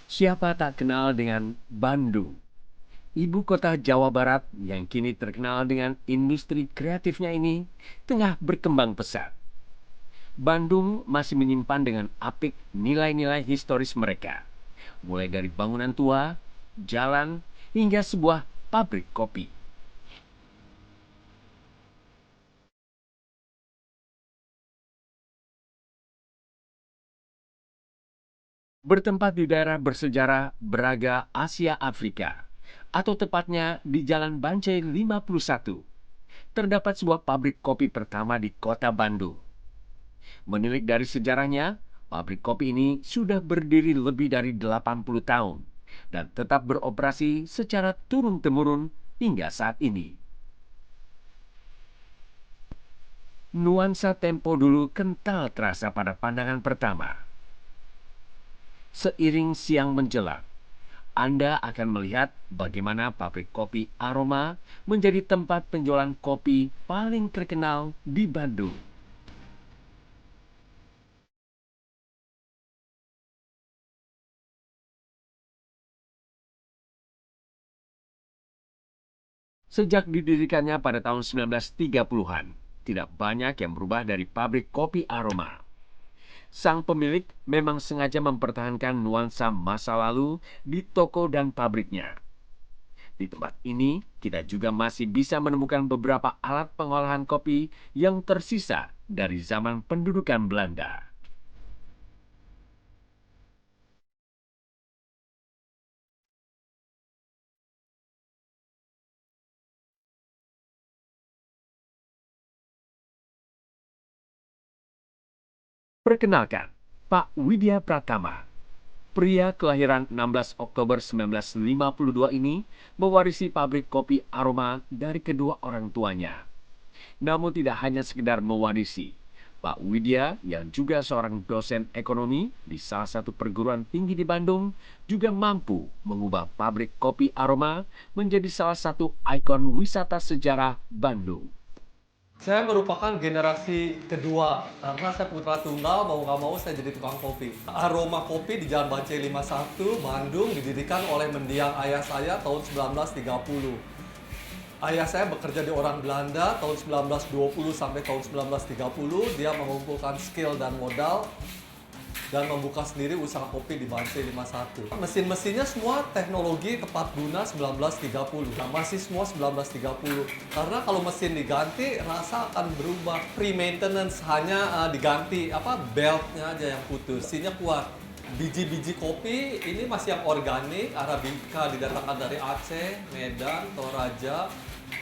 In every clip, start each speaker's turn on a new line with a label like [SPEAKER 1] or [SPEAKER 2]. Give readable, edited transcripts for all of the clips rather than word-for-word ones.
[SPEAKER 1] Siapa tak kenal dengan Bandung, ibu kota Jawa Barat yang kini terkenal dengan industri kreatifnya ini tengah berkembang pesat. Bandung masih menyimpan dengan apik nilai-nilai historis mereka, mulai dari bangunan tua, jalan, hingga sebuah pabrik kopi. Bertempat di daerah bersejarah Braga Asia Afrika, atau tepatnya di Jalan Bancai 51, terdapat sebuah pabrik kopi pertama di kota Bandung. Menilik dari sejarahnya, pabrik kopi ini sudah berdiri lebih dari 80 tahun dan tetap beroperasi secara turun-temurun hingga saat ini. Nuansa tempo dulu kental terasa pada pandangan pertama. Seiring siang menjelang, Anda akan melihat bagaimana pabrik kopi Aroma menjadi tempat penjualan kopi paling terkenal di Bandung. Sejak didirikannya pada tahun 1930-an, tidak banyak yang berubah dari pabrik kopi Aroma. Sang pemilik memang sengaja mempertahankan nuansa masa lalu di toko dan pabriknya. Di tempat ini, kita juga masih bisa menemukan beberapa alat pengolahan kopi yang tersisa dari zaman pendudukan Belanda. Perkenalkan, Pak Widya Pratama. Pria kelahiran 16 Oktober 1952 ini mewarisi pabrik kopi Aroma dari kedua orang tuanya. Namun tidak hanya sekedar mewarisi, Pak Widya yang juga seorang dosen ekonomi di salah satu perguruan tinggi di Bandung juga mampu mengubah pabrik kopi Aroma menjadi salah satu ikon wisata sejarah Bandung.
[SPEAKER 2] Saya merupakan generasi kedua karena saya putra tunggal, mau nggak mau saya jadi tukang kopi. Aroma Kopi di Jalan Bancai 51, Bandung didirikan oleh mendiang ayah saya tahun 1930. Ayah saya bekerja di orang Belanda tahun 1920 sampai tahun 1930. Dia mengumpulkan skill dan modal dan membuka sendiri usaha kopi di Bansai 51. Mesin-mesinnya semua teknologi tepat guna 1930. Nah, masih semua 1930. Karena kalau mesin diganti, rasa akan berubah. Pre-maintenance hanya diganti beltnya aja yang putus. Mesinnya kuat. Biji-biji kopi ini masih yang organik, Arabica didatangkan dari Aceh, Medan, Toraja,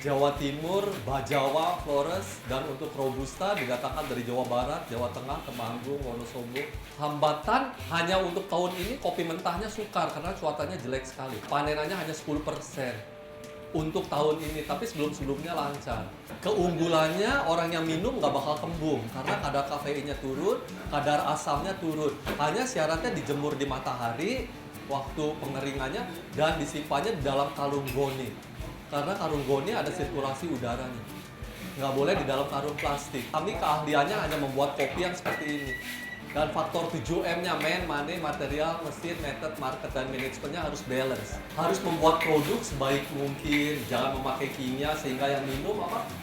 [SPEAKER 2] Jawa Timur, Bajawa, Flores, dan untuk Robusta didatangkan dari Jawa Barat, Jawa Tengah, Temanggung, Wonosobo. Hambatan hanya untuk tahun ini kopi mentahnya sukar karena cuacanya jelek sekali. Panenannya hanya 10% untuk tahun ini, tapi sebelum-sebelumnya lancar. Keunggulannya orang yang minum nggak bakal kembung karena kadar kafeinnya turun, kadar asamnya turun. Hanya syaratnya dijemur di matahari waktu pengeringannya dan disimpannya di dalam kalung goni. Karena karung goni ada sirkulasi udaranya. Nggak boleh di dalam karung plastik. Kami keahliannya hanya membuat kopi yang seperti ini. Dan faktor 7M-nya, money, material, mesin, method, market, dan manajemennya harus balance. Harus membuat produk sebaik mungkin, jangan memakai kimia sehingga yang minum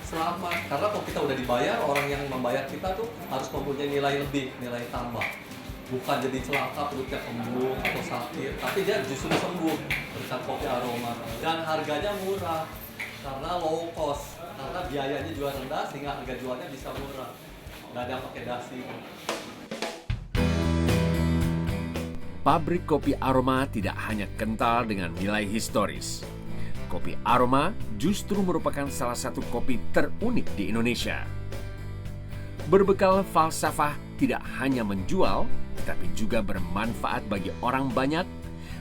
[SPEAKER 2] selamat. Karena kalau kita udah dibayar, orang yang membayar kita tuh harus mempunyai nilai lebih, nilai tambah. Bukan jadi celaka perutnya kembung atau sakit, tapi dia justru sembuh berkat kopi Aroma. Dan harganya murah karena low cost, karena biayanya juga rendah sehingga harga jualnya bisa murah. Nggak ada yang pakai dasi.
[SPEAKER 1] Pabrik kopi Aroma tidak hanya kental dengan nilai historis. Kopi Aroma justru merupakan salah satu kopi terunik di Indonesia. Berbekal falsafah tidak hanya menjual, tetapi juga bermanfaat bagi orang banyak,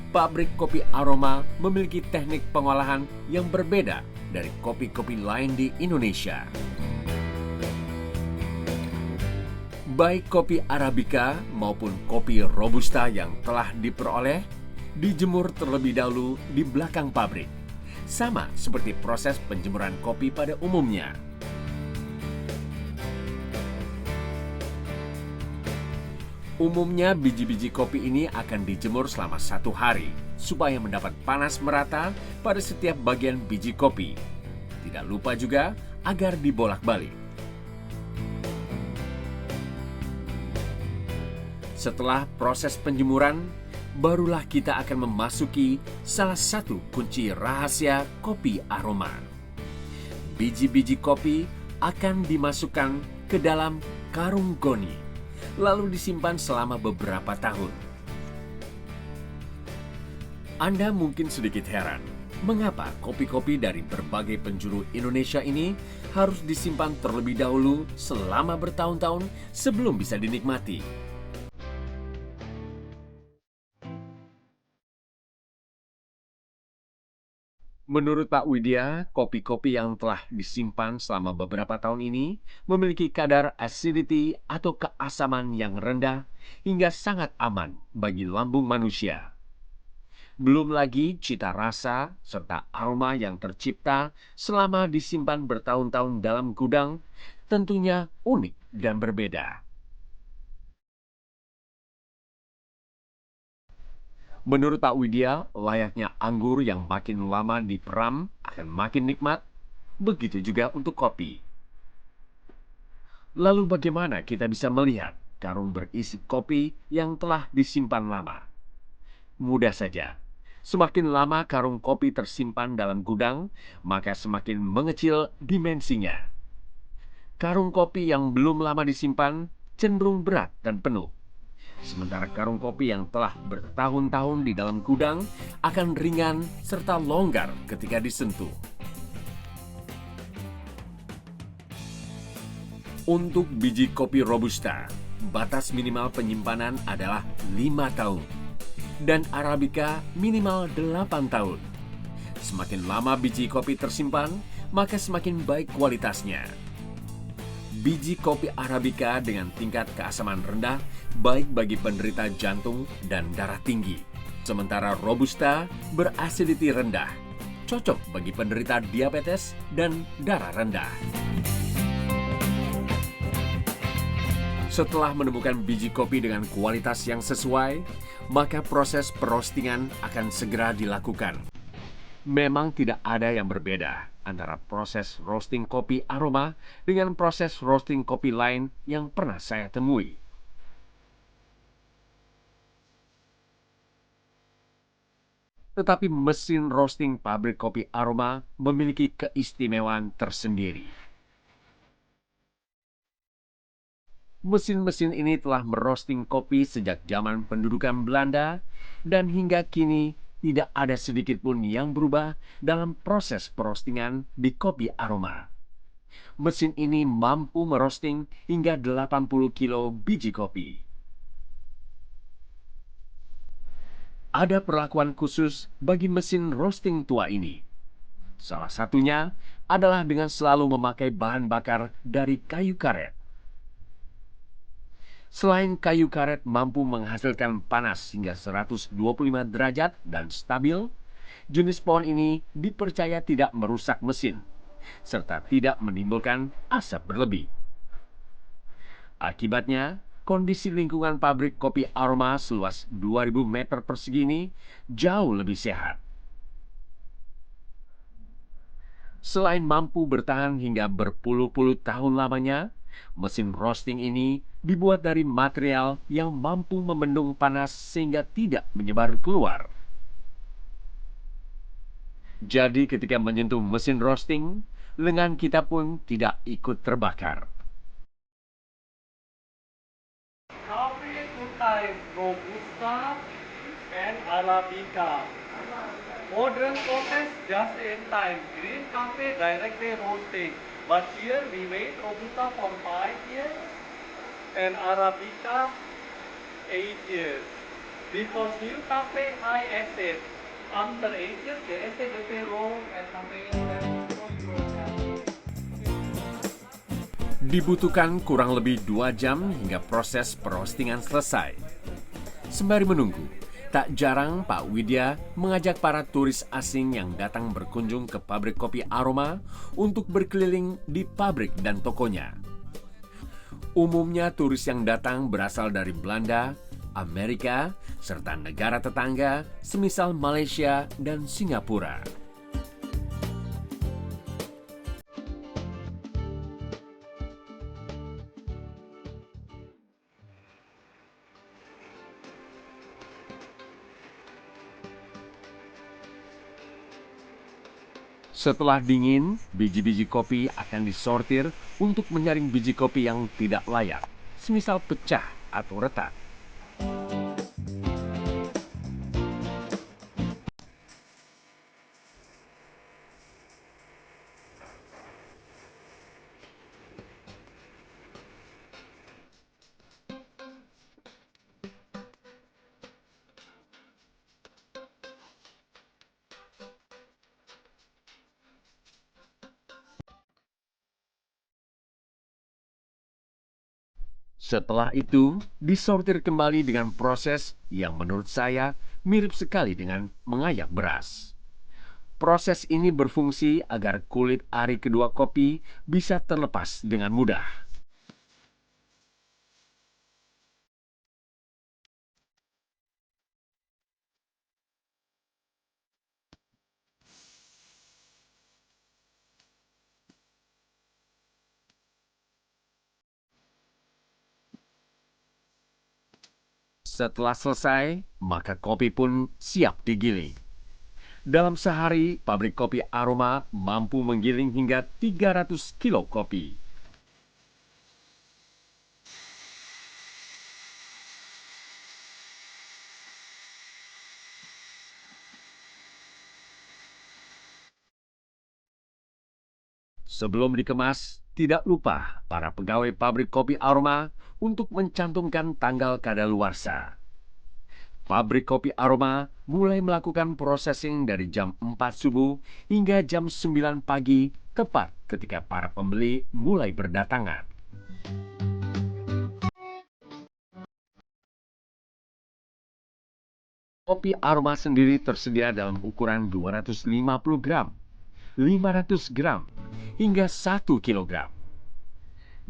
[SPEAKER 1] pabrik kopi Aroma memiliki teknik pengolahan yang berbeda dari kopi-kopi lain di Indonesia. Baik kopi Arabica maupun kopi Robusta yang telah diperoleh, dijemur terlebih dahulu di belakang pabrik. Sama seperti proses penjemuran kopi pada umumnya. Umumnya biji-biji kopi ini akan dijemur selama 1 hari supaya mendapat panas merata pada setiap bagian biji kopi. Tidak lupa juga agar dibolak-balik. Setelah proses penjemuran, barulah kita akan memasuki salah satu kunci rahasia kopi aroma. Biji-biji kopi akan dimasukkan ke dalam karung goni, lalu disimpan selama beberapa tahun. Anda mungkin sedikit heran, mengapa kopi-kopi dari berbagai penjuru Indonesia ini harus disimpan terlebih dahulu selama bertahun-tahun sebelum bisa dinikmati. Menurut Pak Widya, kopi-kopi yang telah disimpan selama beberapa tahun ini memiliki kadar acidity atau keasaman yang rendah hingga sangat aman bagi lambung manusia. Belum lagi cita rasa serta aroma yang tercipta selama disimpan bertahun-tahun dalam gudang tentunya unik dan berbeda. Menurut Pak Widya, layaknya anggur yang makin lama diperam akan makin nikmat, begitu juga untuk kopi. Lalu bagaimana kita bisa melihat karung berisi kopi yang telah disimpan lama? Mudah saja. Semakin lama karung kopi tersimpan dalam gudang, maka semakin mengecil dimensinya. Karung kopi yang belum lama disimpan cenderung berat dan penuh. Sementara karung kopi yang telah bertahun-tahun di dalam gudang akan ringan serta longgar ketika disentuh. Untuk biji kopi Robusta, batas minimal penyimpanan adalah 5 tahun. Dan Arabica minimal 8 tahun. Semakin lama biji kopi tersimpan, maka semakin baik kualitasnya. Biji kopi Arabica dengan tingkat keasaman rendah baik bagi penderita jantung dan darah tinggi. Sementara Robusta beracidity rendah, cocok bagi penderita diabetes dan darah rendah. Setelah menemukan biji kopi dengan kualitas yang sesuai, maka proses perostingan akan segera dilakukan. Memang tidak ada yang berbeda antara proses roasting kopi aroma dengan proses roasting kopi lain yang pernah saya temui. Tetapi mesin roasting pabrik kopi aroma memiliki keistimewaan tersendiri. Mesin-mesin ini telah merosting kopi sejak zaman pendudukan Belanda dan hingga kini tidak ada sedikit pun yang berubah dalam proses perostingan di kopi aroma. Mesin ini mampu merosting hingga 80 kilo biji kopi. Ada perlakuan khusus bagi mesin roasting tua ini. Salah satunya adalah dengan selalu memakai bahan bakar dari kayu karet. Selain kayu karet mampu menghasilkan panas hingga 125 derajat dan stabil, jenis pohon ini dipercaya tidak merusak mesin, serta tidak menimbulkan asap berlebih. Akibatnya, kondisi lingkungan pabrik kopi aroma seluas 2000 meter persegi ini jauh lebih sehat. Selain mampu bertahan hingga berpuluh-puluh tahun lamanya, mesin roasting ini dibuat dari material yang mampu membendung panas sehingga tidak menyebar keluar. Jadi ketika menyentuh mesin roasting, lengan kita pun tidak ikut terbakar.
[SPEAKER 2] Coffee two types, Robusta and Arabica. Modern process just in time. Green coffee directly roasting. But here we wait Robusta for 5 years and Arabica 8 years. Because new coffee high acid. After 8 years the acid will be low and caffeine will be
[SPEAKER 1] Dibutuhkan kurang lebih 2 jam hingga proses perostingan selesai. Sembari menunggu, tak jarang Pak Widya mengajak para turis asing yang datang berkunjung ke pabrik kopi aroma untuk berkeliling di pabrik dan tokonya. Umumnya turis yang datang berasal dari Belanda, Amerika, serta negara tetangga semisal Malaysia dan Singapura. Setelah dingin, biji-biji kopi akan disortir untuk menyaring biji kopi yang tidak layak, semisal pecah atau retak. Setelah itu, disortir kembali dengan proses yang menurut saya mirip sekali dengan mengayak beras. Proses ini berfungsi agar kulit ari kedua kopi bisa terlepas dengan mudah. Setelah selesai, maka kopi pun siap digiling. Dalam sehari, pabrik kopi Aroma mampu menggiling hingga 300 kilo kopi. Sebelum dikemas, tidak lupa para pegawai pabrik kopi Aroma untuk mencantumkan tanggal kadaluarsa. Pabrik kopi Aroma mulai melakukan processing dari jam 4 subuh hingga jam 9 pagi, tepat ketika para pembeli mulai berdatangan. Kopi Aroma sendiri tersedia dalam ukuran 250 gram, 500 gram, hingga 1 kilogram.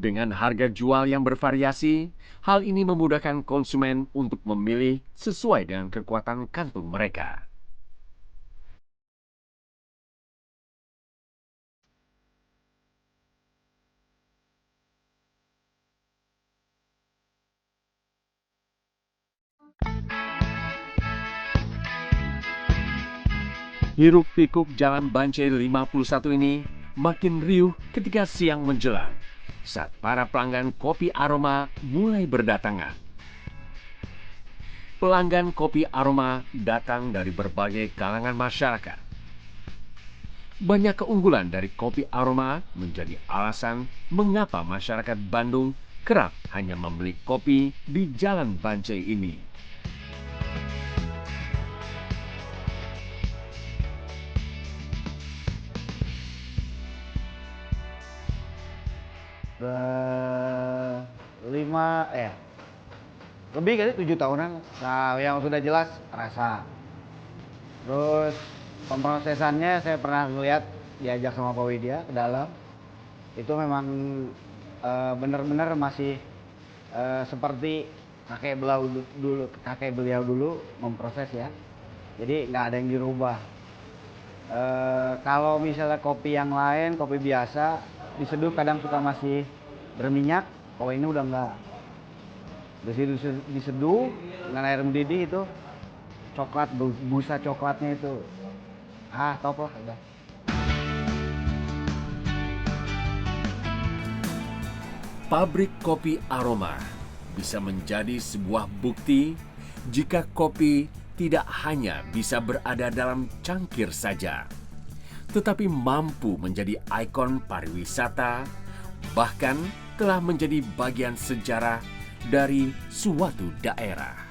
[SPEAKER 1] Dengan harga jual yang bervariasi, hal ini memudahkan konsumen untuk memilih sesuai dengan kekuatan kantung mereka. Hiruk-pikuk Jalan Bancai 51 ini makin riuh ketika siang menjelang, saat para pelanggan kopi Aroma mulai berdatangan. Pelanggan kopi Aroma datang dari berbagai kalangan masyarakat. Banyak keunggulan dari kopi Aroma menjadi alasan mengapa masyarakat Bandung kerap hanya membeli kopi di Jalan Bancai ini.
[SPEAKER 3] Lebih kali 7 tahunan. Nah, yang sudah jelas rasa. Terus pemrosesannya saya pernah ngeliat diajak sama Pak Widya ke dalam. Itu memang benar-benar masih seperti kakek beliau dulu memproses ya. Jadi nggak ada yang dirubah. Kalau misalnya kopi yang lain, kopi biasa diseduh kadang suka masih berminyak. Kalau ini udah enggak. Diseduh dengan air mendidih itu coklat, busa coklatnya itu top lah udah.
[SPEAKER 1] Pabrik kopi Aroma bisa menjadi sebuah bukti jika kopi tidak hanya bisa berada dalam cangkir saja, tetapi mampu menjadi ikon pariwisata, bahkan telah menjadi bagian sejarah dari suatu daerah.